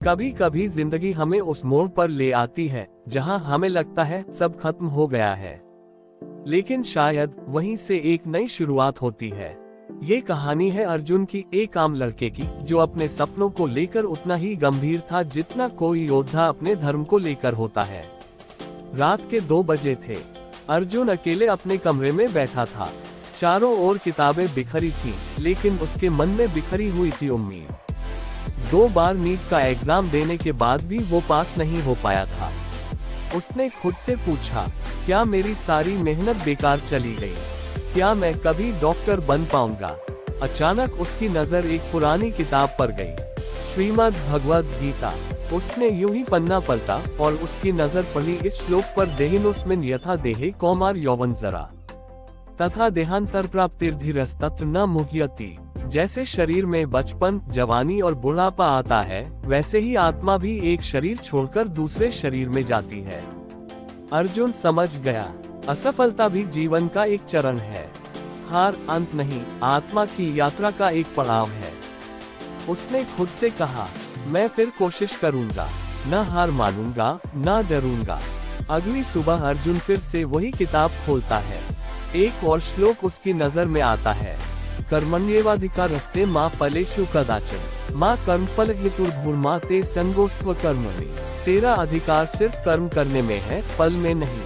कभी कभी जिंदगी हमें उस मोड़ पर ले आती है जहां हमें लगता है सब खत्म हो गया है, लेकिन शायद वहीं से एक नई शुरुआत होती है। ये कहानी है अर्जुन की, एक आम लड़के की जो अपने सपनों को लेकर उतना ही गंभीर था जितना कोई योद्धा अपने धर्म को लेकर होता है। रात के 2 बजे थे। अर्जुन अकेले अपने कमरे में बैठा था। चारों ओर किताबें बिखरी थीं, लेकिन उसके मन में बिखरी हुई थी उम्मीद। 2 बार नीट का एग्जाम देने के बाद भी वो पास नहीं हो पाया था। उसने खुद से पूछा, क्या मेरी सारी मेहनत बेकार चली गई? क्या मैं कभी डॉक्टर बन पाऊंगा? अचानक उसकी नजर एक पुरानी किताब पर गई, श्रीमद् भगवद गीता। उसने यूं ही पन्ना पलटा और उसकी नजर पड़ी इस श्लोक पर, देहिनोस्मिन् यथा देहे कौमार यौवन जरा तथा देहांतर प्राप्तिर्धीरस्तत्र न मुह्यति। जैसे शरीर में बचपन, जवानी और बुढ़ापा आता है, वैसे ही आत्मा भी एक शरीर छोड़कर दूसरे शरीर में जाती है। अर्जुन समझ गया, असफलता भी जीवन का एक चरण है। हार अंत नहीं, आत्मा की यात्रा का एक पड़ाव है। उसने खुद से कहा, मैं फिर कोशिश करूंगा, न हार मानूंगा, न डरूंगा। अगली सुबह अर्जुन फिर से वही किताब खोलता है। एक और श्लोक उसकी नजर में आता है, कर्मण्येवाधिकारस्ते मां फलेषु कदाचन मां कर्मफल हेतुर्भूर्मा ते संगोस्त्व कर्मणि। तेरा अधिकार सिर्फ कर्म करने में है, फल में नहीं।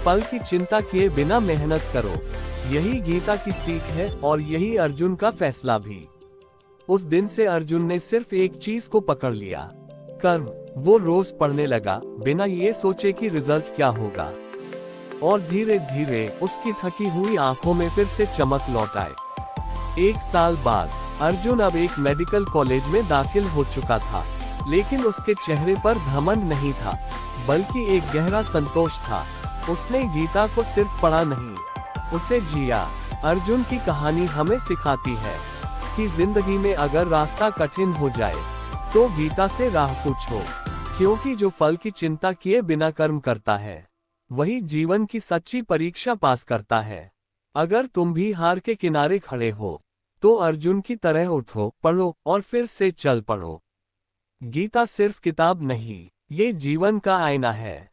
फल की चिंता किए बिना मेहनत करो। यही गीता की सीख है और यही अर्जुन का फैसला भी। उस दिन से अर्जुन ने सिर्फ एक चीज को पकड़ लिया, कर्म। वो रोज पढ़ने लगा, बिना ये सोचे कि रिजल्ट क्या होगा। और धीरे धीरे उसकी थकी हुई आंखों में फिर से चमक लौट आई। 1 साल बाद अर्जुन अब एक मेडिकल कॉलेज में दाखिल हो चुका था, लेकिन उसके चेहरे पर घमंड नहीं था, बल्कि एक गहरा संतोष था। उसने गीता को सिर्फ पढ़ा नहीं, उसे जिया। अर्जुन की कहानी हमें सिखाती है कि जिंदगी में अगर रास्ता कठिन हो जाए तो गीता से राह पूछो, क्योंकि जो फल की चिंता किए बिना कर्म करता है, वही जीवन की सच्ची परीक्षा पास करता है। अगर तुम भी हार के किनारे खड़े हो, तो अर्जुन की तरह उठो, पढ़ो और फिर से चल पड़ो। गीता सिर्फ किताब नहीं, ये जीवन का आईना है।